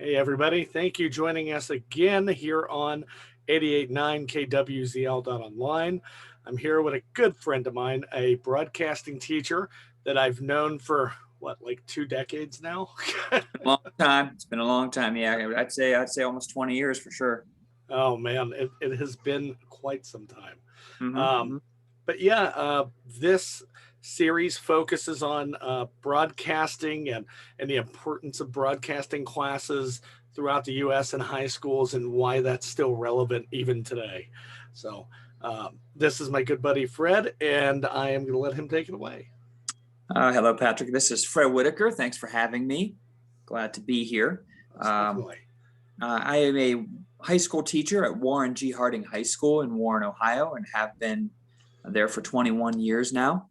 Hey, everybody. Thank you joining us again here on 889KWZL.online. I'm here with a good friend of mine, a broadcasting teacher that I've known for what, like 2 decades now? A long time. It's been a long time. Yeah, I'd say almost 20 years for sure. Oh man, it has been quite some time. hmm Um, hmm but yeah, this series focuses on broadcasting and the importance of broadcasting classes throughout the U.S. and high schools and why that's still relevant even today. So this is my good buddy Fred, and I am going to let him take it away. Hello, Patrick. This is Fred Whitaker. Thanks for having me. Glad to be here. Most Um, definitely. I am a high school teacher at Warren G. Harding High School in Warren, Ohio, and have been there for 21 years now.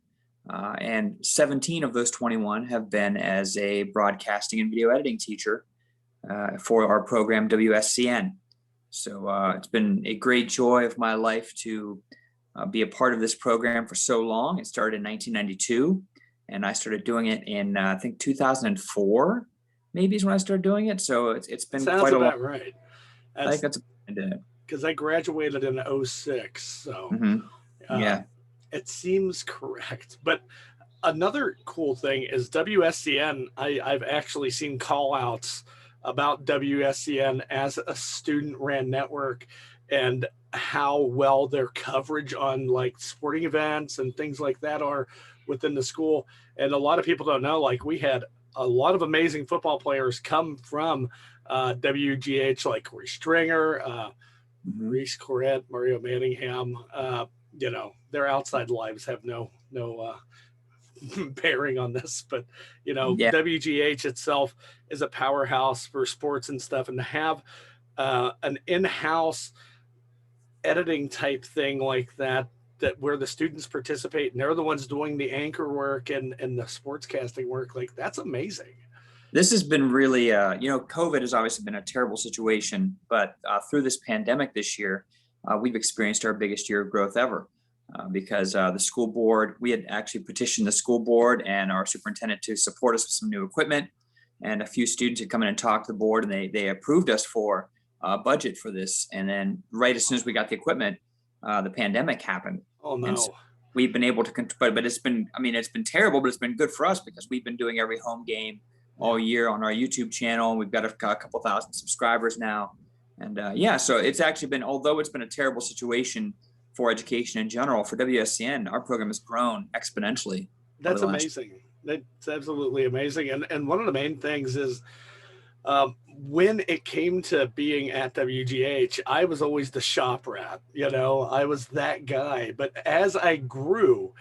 And 17 of those 21 have been as a broadcasting and video editing teacher for our program, WSCN. So it's been a great joy of my life to be a part of this program for so long. It started in 1992, and I started doing it in, I think, 2004, maybe is when I started doing it. So it's been Sounds quite a long, about right. I think That's that's I did it. because I graduated in '06, so Yeah. um, it seems correct. But another cool thing is WSCN. I've actually seen call outs about WSCN as a student ran network and how well their coverage on like sporting events and things like that are within the school. And a lot of people don't know, like we had a lot of amazing football players come from WGH, like Corey Stringer, hmm Reese Corrett, Mario Manningham. Their outside lives have no bearing on this, but Yeah. WGH itself is a powerhouse for sports and stuff, and to have an in-house editing type thing like that where the students participate and they're the ones doing the anchor work and the sportscasting work, like that's amazing. This has been really, COVID has obviously been a terrible situation, but through this pandemic this year, we've experienced our biggest year of growth ever because the school board, we had actually petitioned the school board and our superintendent to support us with some new equipment. And a few students had come in and talked to the board, and they approved us for a budget for this. And then right as soon as we got the equipment, the pandemic happened. Oh And so no. we've been able to, but it's been, I mean, it's been terrible, but it's been good for us because we've been doing every home game Yeah. all year on our YouTube channel. We've got a couple thousand subscribers now. And yeah, so it's actually been, although it's been a terrible situation for education in general, for WSCN, our program has grown exponentially over That's the last. amazing. That's absolutely amazing. And one of the main things is when it came to being at WGH, I was always the shop rat. I was that guy. But as I grew,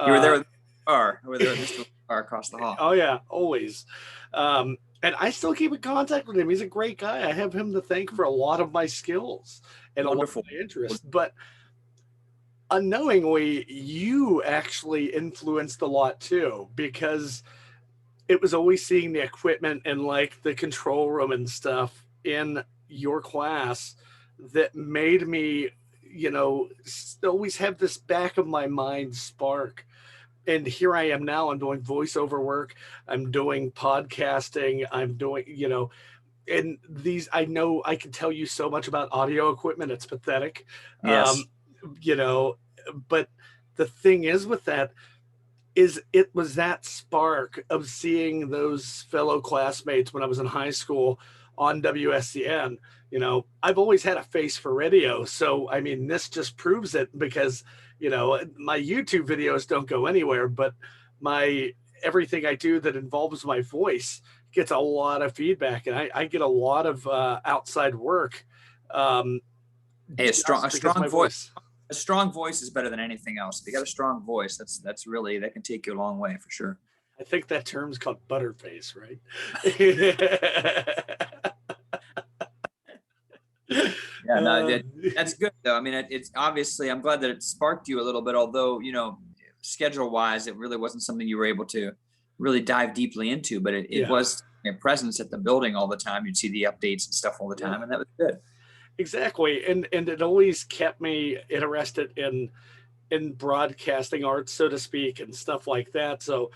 You were there uh, with Mr. We were there with Mr. Carr across the hall. oh yeah, always. And I still keep in contact with him. He's a great guy. I have him to thank for a lot of my skills and a lot of Wonderful. my interests. But unknowingly, you actually influenced a lot too, because it was always seeing the equipment and like the control room and stuff in your class that made me, always have this back of my mind spark. And here I am now. I'm doing voiceover work. I'm doing podcasting. I'm doing, and these, I know I can tell you so much about audio equipment. It's pathetic. Um, Yes. you know, but the thing is with that, is it was that spark of seeing those fellow classmates when I was in high school on WSCN. I've always had a face for radio. So, I mean, this just proves it because, my YouTube videos don't go anywhere, but my everything I do that involves my voice gets a lot of feedback, and I get a lot of outside work um, Hey, just because of my voice. a strong voice is better than anything else. If you got a strong voice, that's really, that can take you a long way for sure. I think that term's called butterface, right? Yeah, no, uh, that's good though. I mean, it's obviously, I'm glad that it sparked you a little bit, although, schedule wise, it really wasn't something you were able to really dive deeply into, but it yeah, was a presence at the building all the time. You'd see the updates and stuff all the yeah, time, and that was good. exactly. And it always kept me interested in broadcasting arts, so to speak, and stuff like that. So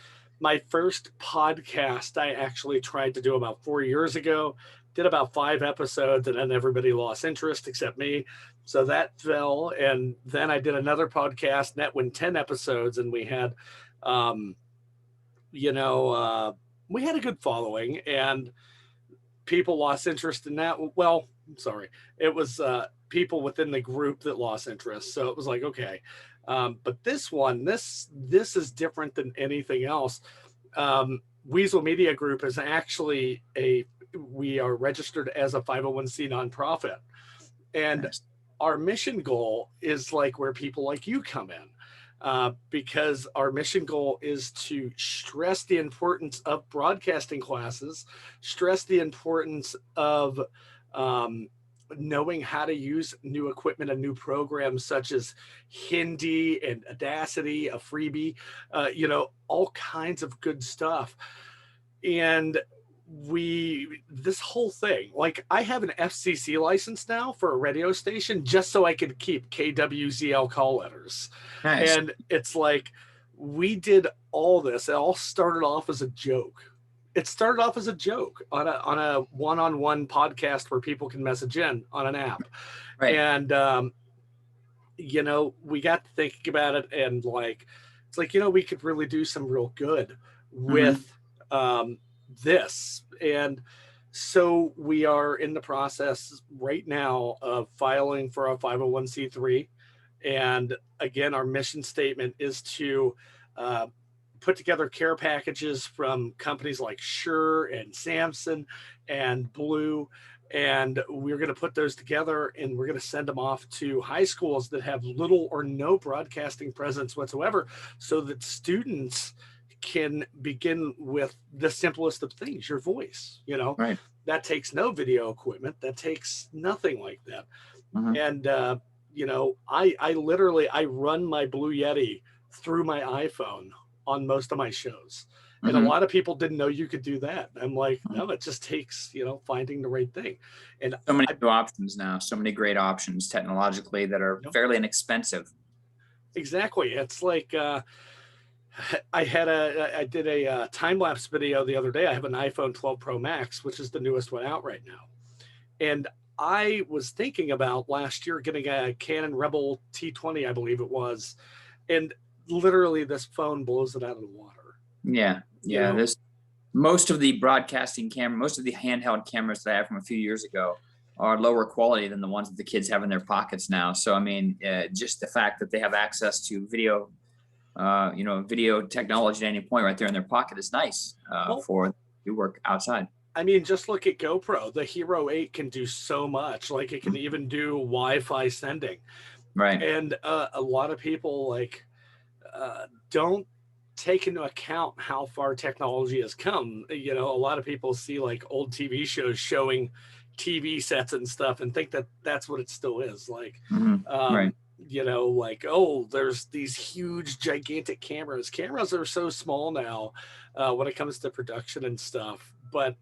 my first podcast I actually tried to do about 4 years ago, did about 5 episodes, and then everybody lost interest except me. So that fell. And then I did another podcast, and that went 10 episodes, and we had, um, you know, we had a good following, and people lost interest in that. Well, sorry, it was people within the group that lost interest. So it was like, okay. But this one, this is different than anything else. Weasel Media Group is actually we are registered as a 501c nonprofit. And Nice. our mission goal is like where people like you come in. Because our mission goal is to stress the importance of broadcasting classes, stress the importance of knowing how to use new equipment and new programs such as Hindi and Audacity, a freebie, all kinds of good stuff. And this whole thing, like I have an FCC license now for a radio station just so I could keep KWZL call letters. Nice. And it's like, we did all this. It all started off as a joke. It started off as a joke on a one-on-one podcast where people can message in on an app. Right. And, we got to thinking about it, and like, it's like, we could really do some real good with, this. And so we are in the process right now of filing for a 501c3. And again, our mission statement is to put together care packages from companies like Youre and Samson and Blue. And we're going to put those together, and we're going to send them off to high schools that have little or no broadcasting presence whatsoever, so that students can begin with the simplest of things, your voice. Right. That takes no video equipment, that takes nothing like that. And I literally run my Blue Yeti through my iPhone on most of my shows. And a lot of people didn't know you could do that. I'm like, no, it just takes, finding the right thing. And so many new options now, so many great options technologically that are fairly inexpensive. Exactly. It's like, I did a time-lapse video the other day. I have an iPhone 12 Pro Max, which is the newest one out right now. And I was thinking about last year getting a Canon Rebel T20, I believe it was. And literally this phone blows it out of the water. Yeah. Most of the broadcasting camera, most of the handheld cameras that I have from a few years ago are lower quality than the ones that the kids have in their pockets now. So, I mean, just the fact that they have access to video technology at any point right there in their pocket is nice for you work outside. I mean, just look at GoPro. The Hero 8 can do so much. Like, it can even do Wi-Fi sending. Right. And a lot of people don't take into account how far technology has come. A lot of people see like old TV shows showing TV sets and stuff and think that that's what it still is. Like, right. There's these huge, gigantic cameras. Cameras are so small now when it comes to production and stuff. But,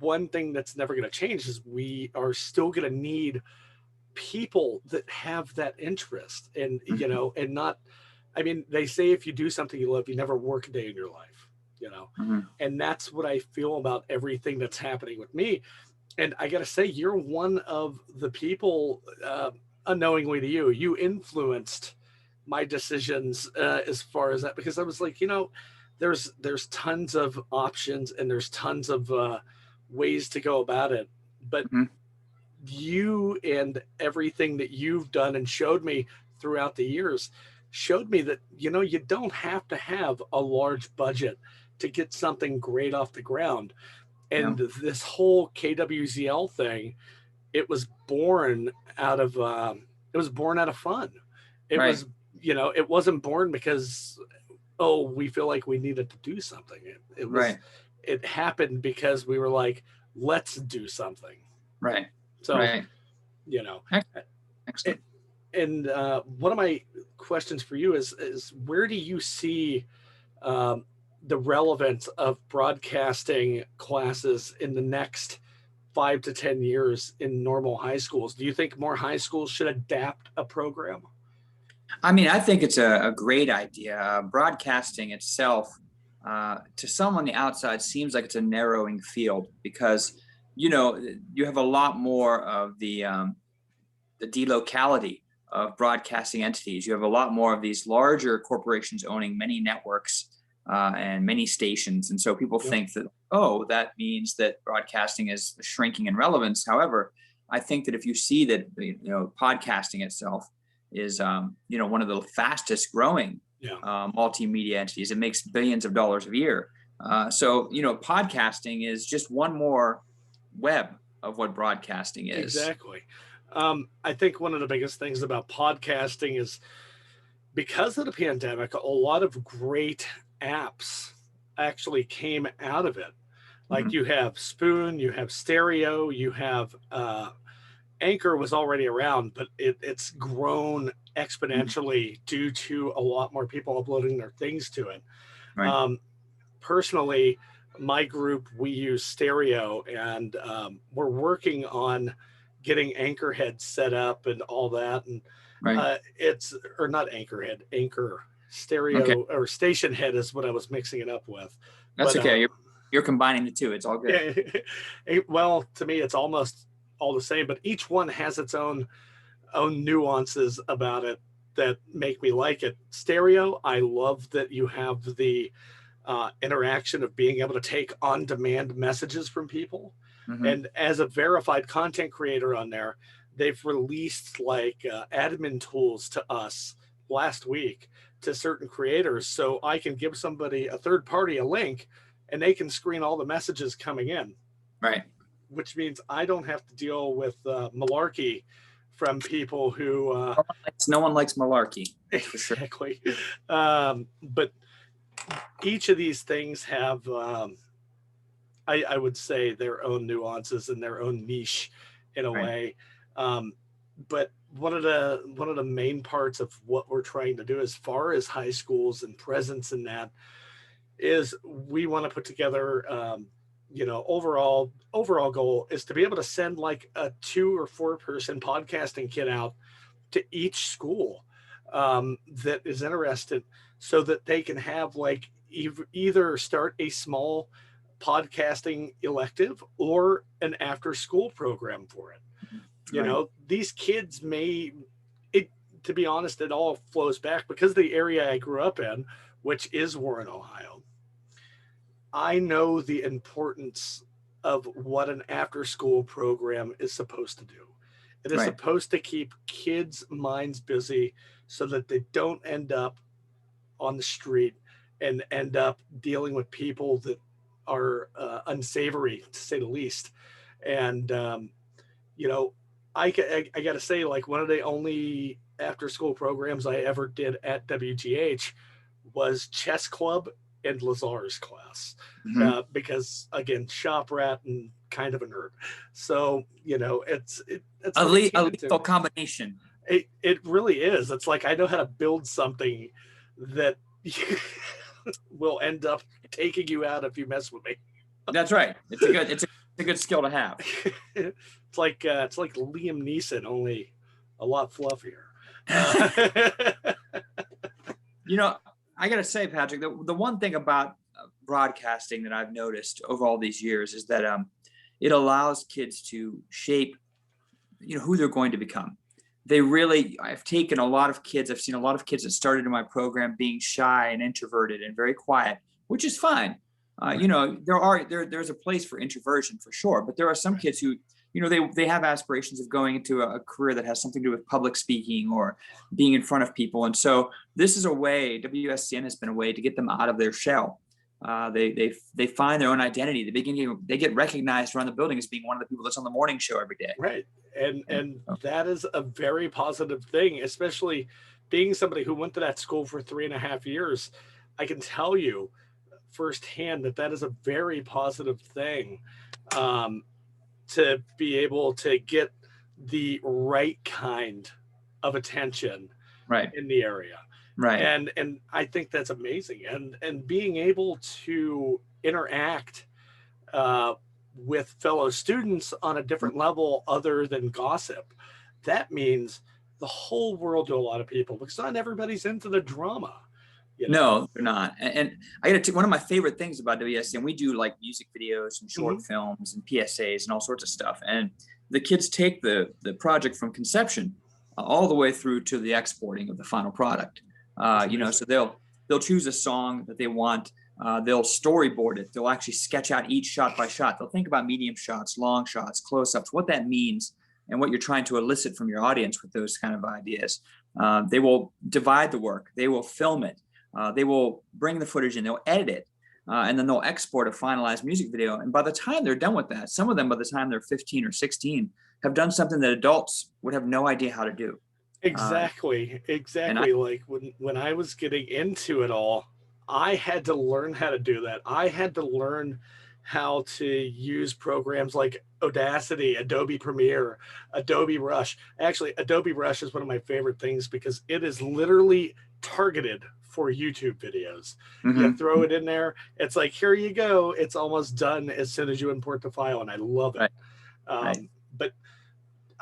one thing that's never going to change is we are still going to need people that have that interest. And, and not, I mean, they say if you do something you love, you never work a day in your life, And that's what I feel about everything that's happening with me. And I got to say, you're one of the people, unknowingly to you, you influenced my decisions as far as that, because I was like, there's tons of options and there's tons of ways to go about it. But you and everything that you've done and showed me throughout the years showed me that, you don't have to have a large budget to get something great off the ground. And this whole KWZL thing, it was born out of fun. It was, it wasn't born because, we feel like we needed to do something. It was, it happened because we were like, let's do something. Right. So, Excellent. And one of my questions for you is where do you see the relevance of broadcasting classes in the next 5 to 10 years in normal high schools? Do you think more high schools should adapt a program? I mean, I think it's a great idea. Broadcasting itself to someone on the outside seems like it's a narrowing field because, you know, you have a lot more of the delocality of broadcasting entities. You have a lot more of these larger corporations owning many networks and many stations. And so people Yep. think that, oh, that means that broadcasting is shrinking in relevance. However, I think that if you see that, you know, podcasting itself is, you know, one of the fastest growing Yeah. multimedia entities, it makes billions of dollars a year. So, you know, podcasting is just one more web of what broadcasting is. Exactly. I think one of the biggest things about podcasting is because of the pandemic, a lot of great apps actually came out of it. Like Mhm. you have Spoon, you have Stereo, you have Anchor was already around, but it's grown Mhm. exponentially due to a lot more people uploading their things to it. Right. Um, Personally, my group, we use Stereo, and we're working on getting Anchorhead set up and all that. And Right. it's, or not Anchorhead, Anchor Okay. Stereo, or Station Head is what I was mixing it up with. That's But okay. You're combining the two. It's all good. yeah, well, to me, it's almost all the same, but each one has its own nuances about it that make me like it. Stereo, I love that you have the interaction of being able to take on demand messages from people. Hmm. And as a verified content creator on there, they've released like admin tools to us last week to certain creators. So I can give somebody, a third party, a link and they can screen all the messages coming in, Right. which means I don't have to deal with malarkey from people who No one likes malarkey. That's for sure. exactly. But each of these things have, I would say, their own nuances and their own niche in a Right. way. Um, but one of the main parts of what we're trying to do as far as high schools and presence in that is we want to put together overall goal is to be able to send like a 2 or 4 person podcasting kit out to each school that is interested so that they can have like either start a small podcasting elective or an after school program for it. You Right. know, these kids may it to be honest, it all flows back because the area I grew up in, which is Warren, Ohio. I know the importance of what an after school program is supposed to do. It is Right. supposed to keep kids' minds busy so that they don't end up on the street and end up dealing with people that are unsavory, to say the least. And, you know, I got to say, like, one of the only after school programs I ever did at WGH was chess club and Lazar's class Hmm. because again, shop rat and kind of a nerd. So you know, it's A, what it a came into. lethal combination. It really is. It's like I know how to build something that will end up taking you out if you mess with me. That's right. It's a good skill to have. It's like Liam Neeson, only a lot fluffier. Uh, You know, I got to say, Patrick, the one thing about broadcasting that I've noticed over all these years is that it allows kids to shape, you know, who they're going to become. They really, I've taken a lot of kids, I've seen a lot of kids that started in my program being shy and introverted and very quiet, which is fine. You right, know, there's a place for introversion for sure, but there are some right, kids who, you know, they have aspirations of going into a career that has something to do with public speaking or being in front of people. And so this is a way, WSCN has been a way to get them out of their shell. They find their own identity. They get recognized around the building as being one of the people that's on the morning show every day. right. And And that is a very positive thing, especially being somebody who went to that school for 3.5 years. I can tell you firsthand that that is a very positive thing um, to be able to get the right kind of attention right, in the area. right, And I think that's amazing. And being able to interact uh, with fellow students on a different level other than gossip, that means the whole world to a lot of people because not everybody's into the drama. you know. No, they're not. And I got to one of my favorite things about WSCN, we do like music videos and short Hmm. films and PSAs and all sorts of stuff. And the kids take the project from conception all the way through to the exporting of the final product. That's You know, amazing. so they'll choose a song that they want. They'll storyboard it. They'll actually sketch out each shot by shot. They'll think about medium shots, long shots, close-ups, what that means, and what you're trying to elicit from your audience with those kind of ideas. They will divide the work. They will film it. They will bring the footage in, they'll edit it, and then they'll export a finalized music video. And by the time they're done with that, some of them, by the time they're 15 or 16, have done something that adults would have no idea how to do. Uh, Exactly, and I, exactly. Like when I was getting into it all, I had to learn how to do that. I had to learn how to use programs like Audacity, Adobe Premiere, Adobe Rush. Actually, Adobe Rush is one of my favorite things because it is literally targeted for YouTube videos. You mhm, throw it in there, it's like, here you go. It's almost done as soon as you import the file, and I love it. right, right. But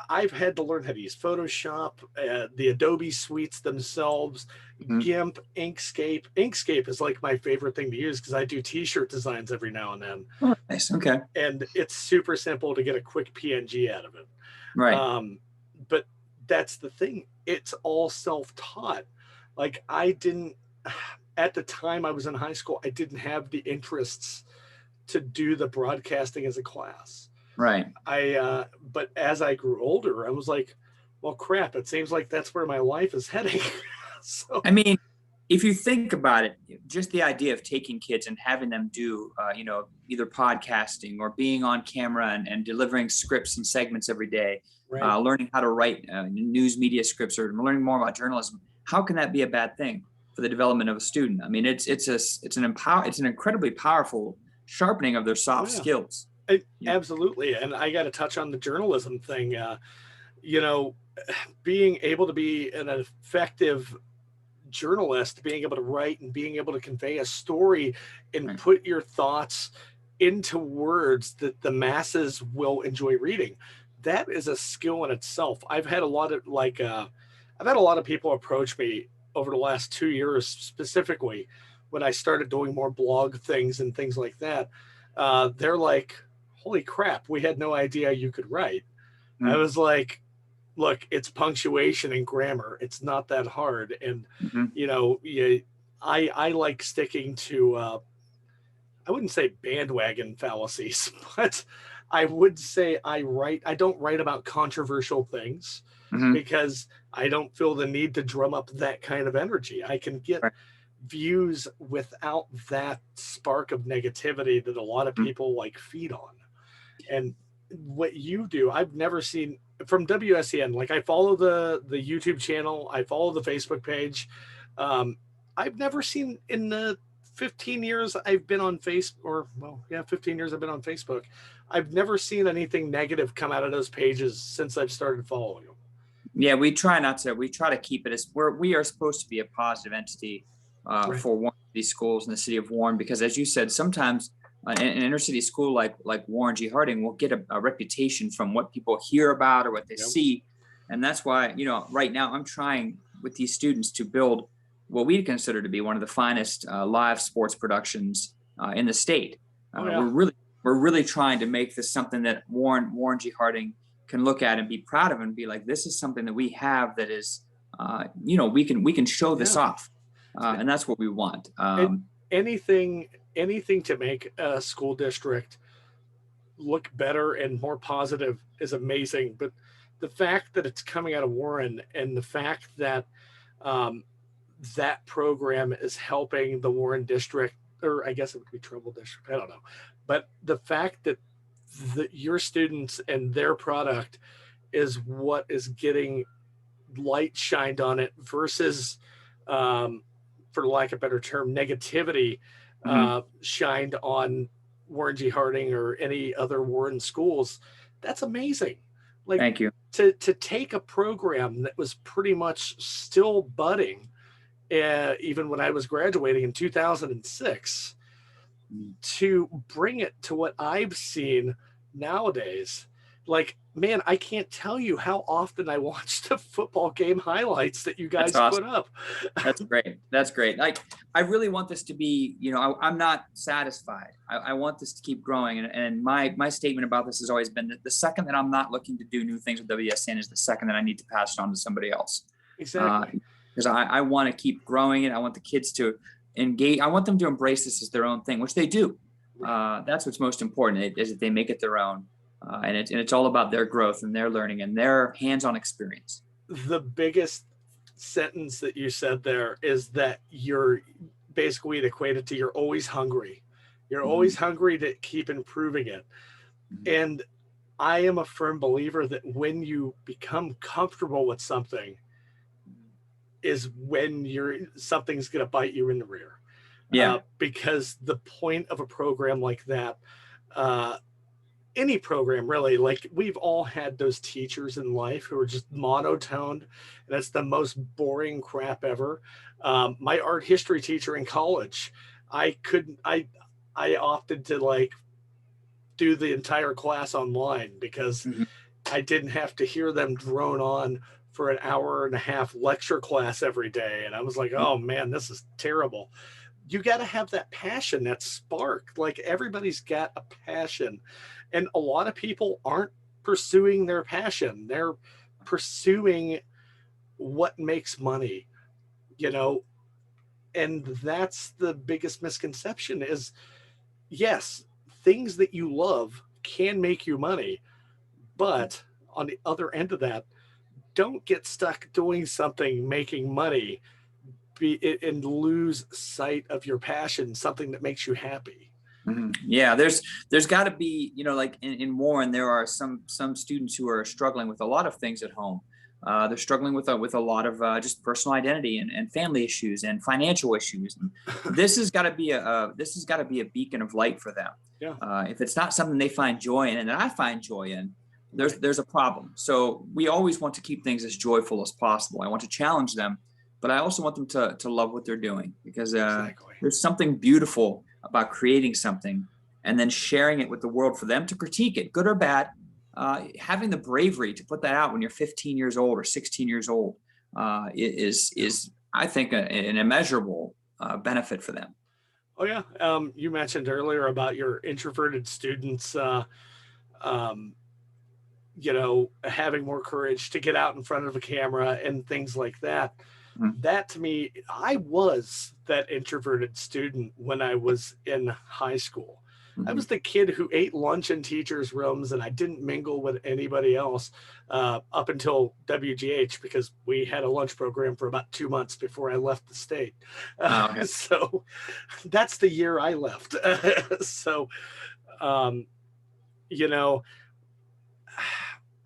I've had to learn how to use Photoshop, the Adobe suites themselves, Mhm. GIMP, Inkscape. Inkscape is like my favorite thing to use because I do T-shirt designs every now and then, Oh, nice. Okay. and it's super simple to get a quick PNG out of it. Right. But that's the thing; it's all self-taught. Like I didn't at the time I was in high school, I didn't have the interests to do the broadcasting as a class. Right. But as I grew older, I was like, well, crap, it seems like that's where my life is heading. So, I mean, if you think about it, just the idea of taking kids and having them do, either podcasting or being on camera and delivering scripts and segments every day, right. learning how to write news media scripts or learning more about journalism, how can that be a bad thing for the development of a student? I mean, it's an incredibly powerful sharpening of their Oh, soft yeah. skills. You know, Absolutely. And I got to touch on the journalism thing. You know, being able to be an effective journalist, being able to write and being able to convey a story and right, put your thoughts into words that the masses will enjoy reading. That is a skill in itself. I've had a lot of people approach me over the last 2 years specifically when I started doing more blog things and things like that. They're like, holy crap, we had no idea you could write. I mm, was like, look, it's punctuation and grammar. It's not that hard. And, mhm, you know, you, I like sticking to, I wouldn't say bandwagon fallacies, but I would say I don't write about controversial things mhm, because I don't feel the need to drum up that kind of energy. I can get right, views without that spark of negativity that a lot of mm, people like feed on. And what you do, I've never seen from WSCN. Like I follow the YouTube channel, I follow the Facebook page. Um, I've never seen in the 15 years I've been on Facebook, or well, yeah, 15 years I've been on Facebook. I've never seen anything negative come out of those pages since I've started following them. yeah, we try not to. We try to keep it as we are supposed to be a positive entity Right. for Warren City schools in the city of Warren, because as you said, sometimes an inner city school like Warren G. Harding will get a reputation from what people hear about or what they Yep. see, and that's why right now I'm trying with these students to build what we consider to be one of the finest live sports productions in the state. Oh Uh, yeah. we're really we're really trying to make this something that Warren G. Harding can look at and be proud of and be like, this is something that we have that is, we can show this Yeah. off, and that's what we want. It, anything to make a school district look better and more positive is amazing. But the fact that it's coming out of Warren and the fact that um, that program is helping the Warren district, or I guess it would be Trumbull district, I don't know. But the fact that your students and their product is what is getting light shined on it versus, um, for lack of a better term, negativity Mhm. shined on Warren G. Harding or any other Warren schools. That's amazing. Like Thank you. to take a program that was pretty much still budding, even when I was graduating in 2006, Mhm. to bring it to what I've seen nowadays. Like, man, I can't tell you how often I watch the football game highlights that you That's guys awesome. put up. That's great. That's great. Like, I really want this to be, I'm not satisfied. I want this to keep growing. And my statement about this has always been that the second that I'm not looking to do new things with WSN is the second that I need to pass it on to somebody else. Exactly. Because I want to keep growing it. I want the kids to engage. I want them to embrace this as their own thing, which they do. That's what's most important, is that they make it their own. And it's all about their growth and their learning and their hands-on experience. The biggest sentence that you said there is that you're basically equated to you're always hungry. You're always hungry to keep improving it. And I am a firm believer that when you become comfortable with something is when something's going to bite you in the rear. Yeah. Because the point of a program like that, any program really, like we've all had those teachers in life who are just monotoned, and that's the most boring crap ever. My art history teacher in college, I opted to like do the entire class online because I didn't have to hear them drone on for an hour and a half lecture class every day. And I was like, oh man, this is terrible. You got to have that passion, that spark. Like everybody's got a passion. And a lot of people aren't pursuing their passion. They're pursuing what makes money, and that's the biggest misconception is, yes, things that you love can make you money. But on the other end of that, don't get stuck doing something making money and lose sight of your passion, something that makes you happy. Yeah, there's got to be, like in Warren, there are some students who are struggling with a lot of things at home. They're struggling with a lot of just personal identity and family issues and financial issues. And this has got to be a beacon of light for them. Yeah. If it's not something they find joy in, and that I find joy in, there's a problem. So we always want to keep things as joyful as possible. I want to challenge them, but I also want them to love what they're doing, because there's something beautiful about creating something and then sharing it with the world for them to critique it, good or bad. Having the bravery to put that out when you're 15 years old or 16 years old is I think, an immeasurable benefit for them. Oh yeah. You mentioned earlier about your introverted students, having more courage to get out in front of a camera and things like that. That to me, I was that introverted student when I was in high school. I was the kid who ate lunch in teachers' rooms, and I didn't mingle with anybody else up until WGH, because we had a lunch program for about 2 months before I left the state. Okay. So that's the year I left. So,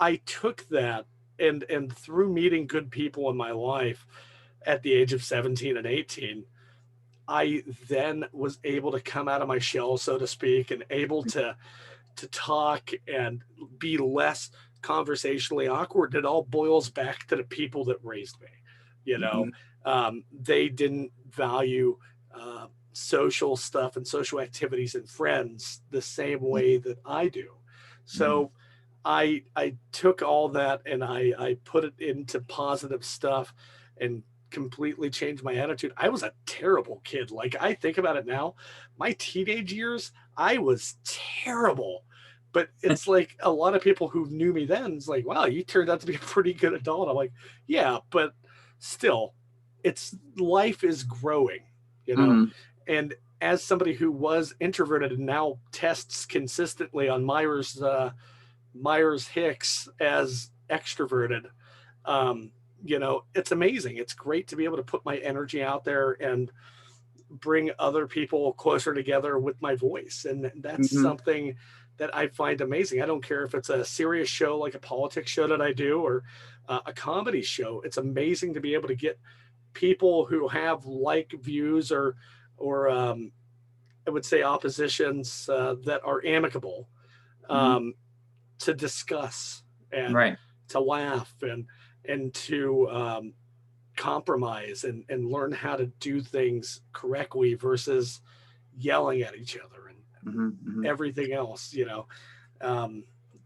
I took that and through meeting good people in my life at the age of 17 and 18, I then was able to come out of my shell, so to speak, and able to talk and be less conversationally awkward. It all boils back to the people that raised me. They didn't value social stuff and social activities and friends the same way that I do. So I took all that and I put it into positive stuff and completely changed my attitude. I was a terrible kid. Like, I think about it now, my teenage years, I was terrible. But it's like a lot of people who knew me then, it's like, wow, you turned out to be a pretty good adult. I'm like, yeah, but still, life is growing, And as somebody who was introverted and now tests consistently on Myers-Hicks as extroverted, it's amazing. It's great to be able to put my energy out there and bring other people closer together with my voice. And that's something that I find amazing. I don't care if it's a serious show like a politics show that I do, or a comedy show. It's amazing to be able to get people who have like views or I would say oppositions that are amicable, to discuss and to laugh and to compromise and learn how to do things correctly versus yelling at each other and everything else.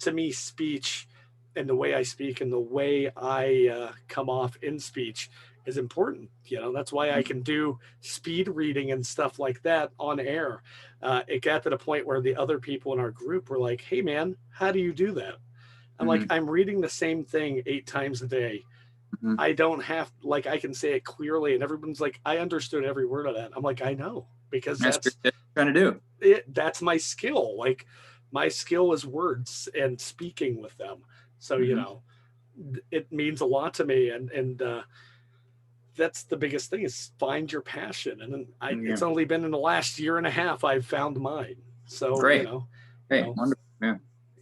to me, speech and the way I speak and the way I come off in speech is important. That's why I can do speed reading and stuff like that on air. It got to the point where the other people in our group were like, "Hey, man, how do you do that?" I'm like, "I'm reading the same thing 8 times a day. I don't have, like, I can say it clearly." And everyone's like, "I understood every word of that." I'm like, "I know, because That's what you're trying to do. that's my skill. Like, my skill is words and speaking with them. So, it means a lot to me. And that's the biggest thing, is find your passion. And then it's only been in the last year and a half I've found mine. So, Great. Wonderful. Yeah.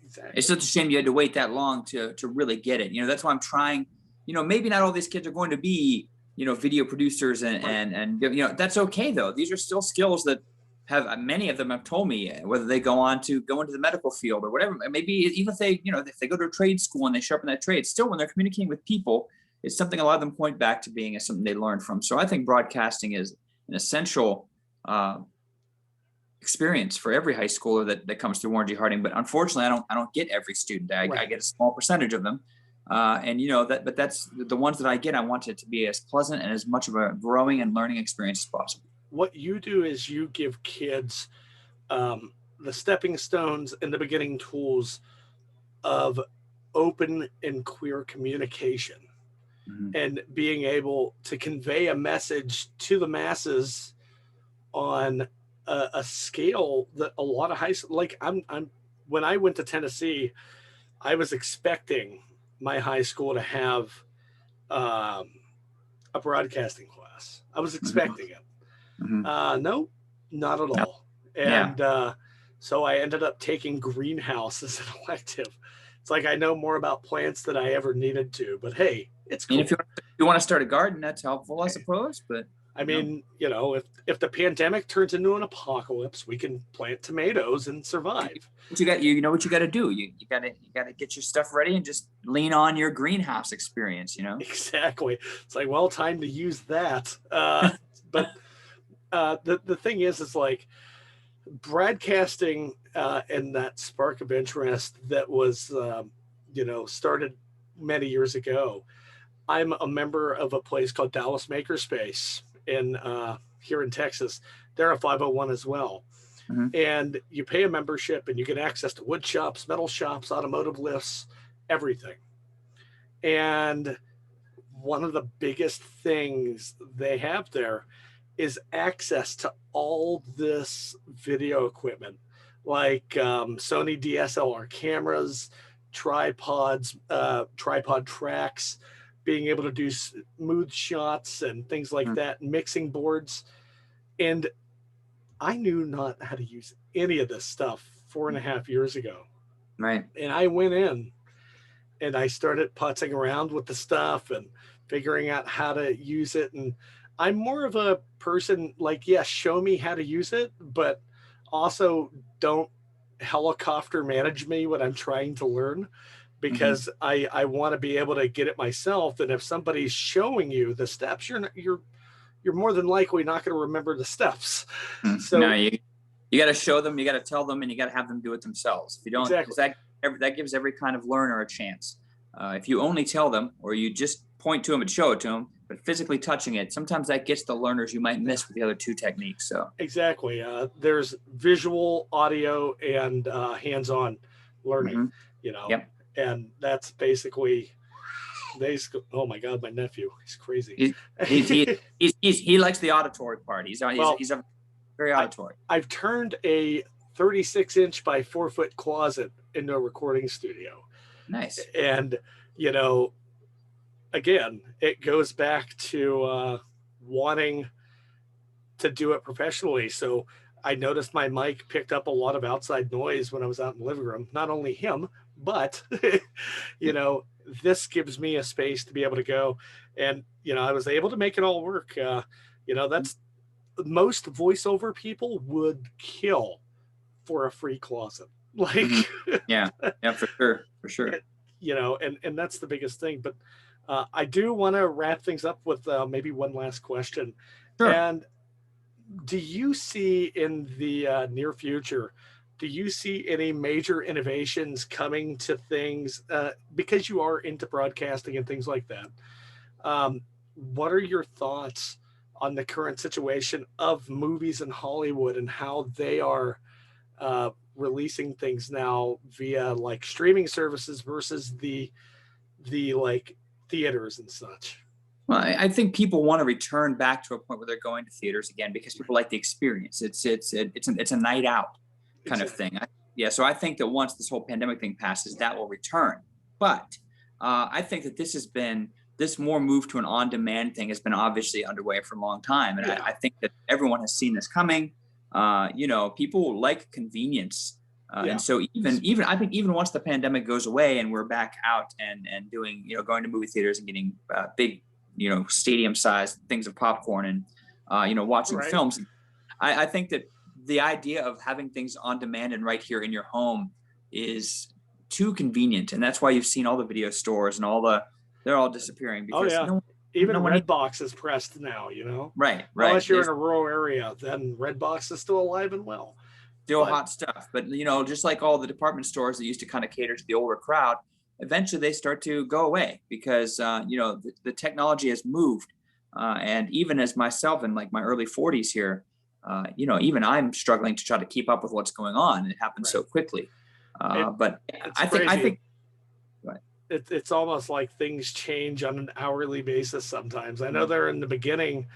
Exactly. It's such a shame you had to wait that long to really get it. That's why I'm trying, maybe not all these kids are going to be, video producers and that's okay though. These are still skills that many of them have told me, whether they go into the medical field or whatever, maybe even if they go to a trade school and they sharpen that trade, still when they're communicating with people, it's something a lot of them point back to being as something they learned from. So I think broadcasting is an essential experience for every high schooler that comes through Warren G. Harding. But unfortunately, I don't get every student. I get a small percentage of them. But that's the ones that I get. I want it to be as pleasant and as much of a growing and learning experience as possible. What you do is you give kids the stepping stones and the beginning tools of open and queer communication, and being able to convey a message to the masses on a scale that a lot of high school, like when I went to Tennessee, I was expecting my high school to have a broadcasting class. I was expecting it. No, not at all. And so I ended up taking greenhouse as an elective. It's like I know more about plants than I ever needed to, but hey, it's cool. And if you want to start a garden, that's helpful, I suppose. But I mean, if the pandemic turns into an apocalypse, we can plant tomatoes and survive. What you got, what you got to do. You got to get your stuff ready and just lean on your greenhouse experience. Exactly. It's like, well, time to use that. But the thing is like broadcasting and that spark of interest that was, started many years ago. I'm a member of a place called Dallas Makerspace here in Texas. They're a 501 as well. And you pay a membership and you get access to wood shops, metal shops, automotive lifts, everything. And one of the biggest things they have there is access to all this video equipment, like Sony DSLR cameras, tripods, tripod tracks, being able to do smooth shots and things like that, mixing boards. And I knew not how to use any of this stuff 4.5 years ago. Right. And I went in and I started putzing around with the stuff and figuring out how to use it. And I'm more of a person like, yes, show me how to use it, but also don't helicopter manage me when I'm trying to learn, because I want to be able to get it myself. And if somebody's showing you the steps, you're more than likely not going to remember the steps. So no, you got to show them, you got to tell them, and you got to have them do it themselves. If you don't, exactly. that gives every kind of learner a chance. If you only tell them, or you just point to them and show it to them, but physically touching it, sometimes that gets the learners you might miss with the other two techniques. So exactly, there's visual, audio, and hands-on learning. And that's basically. Oh my God, my nephew, he's crazy. He likes the auditory part. He's a very auditory. I've turned a 36-inch by 4-foot closet into a recording studio. Nice. And again, it goes back to wanting to do it professionally. So I noticed my mic picked up a lot of outside noise when I was out in the living room. Not only him, but this gives me a space to be able to go. And I was able to make it all work. That's most voiceover people would kill for a free closet. Like, yeah, for sure. And that's the biggest thing. But I do want to wrap things up with maybe one last question. Sure. And do you see in the near future do you see any major innovations coming to things, because you are into broadcasting and things like that? What are your thoughts on the current situation of movies in Hollywood and how they are releasing things now via like streaming services versus the like theaters and such? Well, I think people want to return back to a point where they're going to theaters again because people like the experience. It's a night out kind of Exactly. thing. Yeah, so I think that once this whole pandemic thing passes, that will return. But I think that this more move to an on-demand thing has been obviously underway for a long time, and Yeah. I think that everyone has seen this coming. People like convenience, Yeah. and so even I think even once the pandemic goes away and we're back out and doing going to movie theaters and getting big stadium sized things of popcorn and watching Right. films, I think that the idea of having things on demand and right here in your home is too convenient, and that's why you've seen all the video stores and they're all disappearing Oh because yeah. Even no one needs. Redbox is pressed now, Right. Unless you're in There's a rural area, then Redbox is still alive and well. still But hot stuff, but just like all the department stores that used to kind of cater to the older crowd, eventually they start to go away because the technology has moved, and even as myself in like my early 40s here, even I'm struggling to try to keep up with what's going on. It happens right. so quickly, It, but it's I crazy. think It's almost like things change on an hourly basis sometimes. I know Mhm. they're in the beginning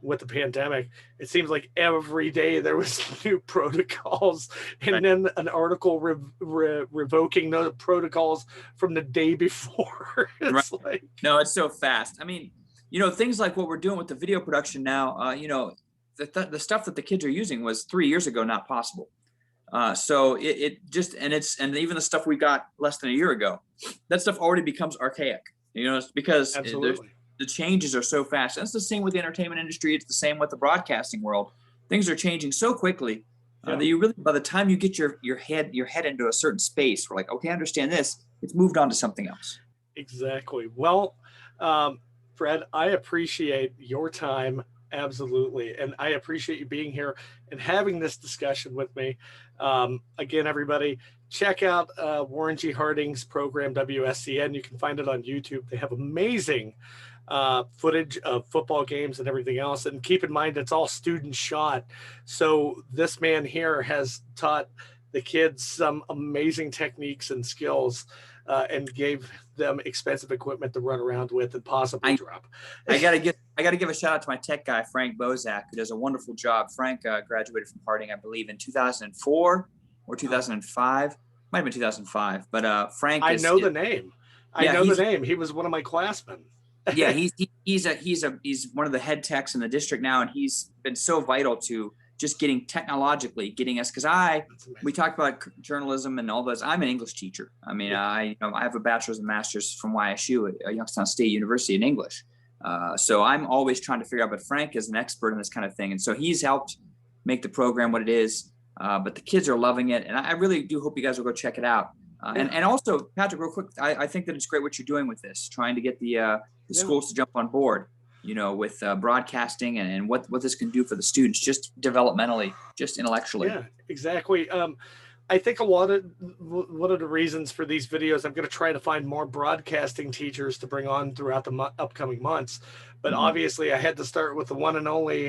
with the pandemic. It seems like every day there was new protocols, and Right. then an article revoking the protocols from the day before. Right. It's like, No, it's so fast. I mean, things like what we're doing with the video production now. The stuff that the kids are using was 3 years ago not possible. So it just and even the stuff we got less than a year ago, that stuff already becomes archaic. It's because absolutely. the changes are so fast. That's the same with the entertainment industry. It's the same with the broadcasting world. Things are changing so quickly Yeah, that you really, by the time you get your head into a certain space, we're like, okay, I understand this. It's moved on to something else. exactly. Well, um, Fred, I appreciate your time absolutely, and I appreciate you being here and having this discussion with me. Again, everybody, check out Warren G. Harding's program WSCN. You can find it on YouTube. They have amazing footage of football games and everything else. And keep in mind, it's all student shot. So this man here has taught the kids some amazing techniques and skills, and gave them expensive equipment to run around with and possibly I drop. I gotta give a shout out to my tech guy, Frank Bozak, who does a wonderful job. Frank graduated from Harding, I believe, in 2004 or 2005. Might have been 2005, but Frank I is, know the name. I yeah, know the name. He was one of my classmen. yeah, he's one of the head techs in the district now, and he's been so vital to just technologically getting us, because we talked about journalism and all those. I'm an English teacher. I mean, Yeah. I have a bachelor's and master's from YSU at Youngstown State University in English. So I'm always trying to figure out, but Frank is an expert in this kind of thing, and so he's helped make the program what it is. But the kids are loving it, and I really do hope you guys will go check it out. And also, Patrick, real quick, I think that it's great what you're doing with this, trying to get the schools to jump on board, with broadcasting and what this can do for the students, just developmentally, just intellectually. Yeah, exactly. I think one of the reasons for these videos, I'm going to try to find more broadcasting teachers to bring on throughout the upcoming months. But Mhm. obviously, I had to start with the one and only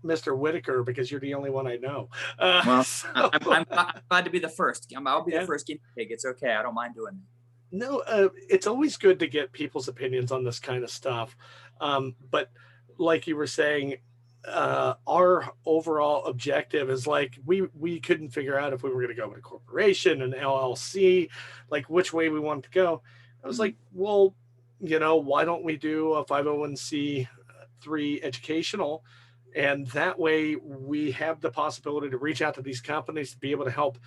Mr. Whitaker, because you're the only one I know. Well, So, I'm glad to be the first. I'll be the yeah. first guinea pig. It's okay. I don't mind doing that. No, it's always good to get people's opinions on this kind of stuff. But like you were saying, our overall objective is like we couldn't figure out if we were going to go with a corporation, an LLC, like which way we wanted to go. I was Mhm. like, well, why don't we do a 501c3 educational? And that way we have the possibility to reach out to these companies to be able to help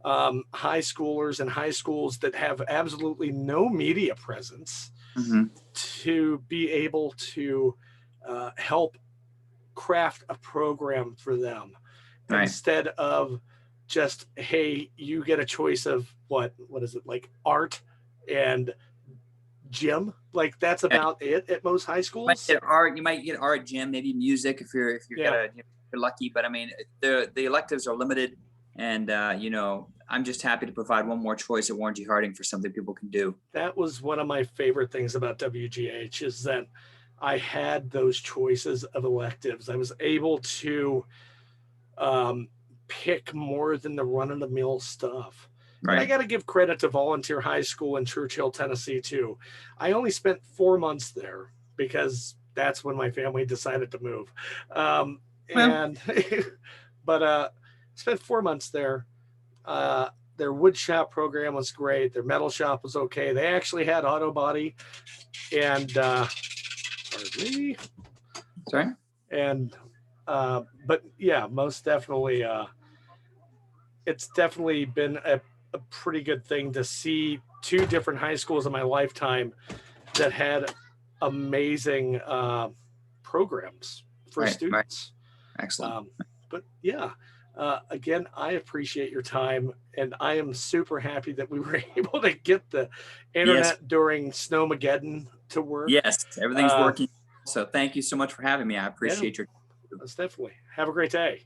high schoolers and high schools that have absolutely no media presence Mhm. to be able to help craft a program for them, Right. instead of just, hey, you get a choice of what is it, like art and gym, like that's Yeah, about it at most high schools. you might get art, gym, maybe music if you're Yeah. gonna, if you're lucky. But I mean, the electives are limited. And, I'm just happy to provide one more choice at Warren G. Harding for something people can do. That was one of my favorite things about WGH is that I had those choices of electives. I was able to um, pick more than the run of the mill stuff. And I Right. got to give credit to Volunteer High School in Churchill, Tennessee, too. I only spent 4 months there because that's when my family decided to move. Um, Well, and, but spent 4 months there. Uh, their wood shop program was great. Their metal shop was okay. They actually had auto body and, pardon me. sorry. And, but yeah, most definitely, it's definitely been a pretty good thing to see two different high schools in my lifetime that had amazing programs for Right. Right. students. Excellent. Um, but yeah, again, I appreciate your time, and I am super happy that we were able to get the Yes. internet during Snowmageddon to work. Yes. Everything's Uh, working. So thank you so much for having me. I yeah, appreciate your. most definitely. Have a great day.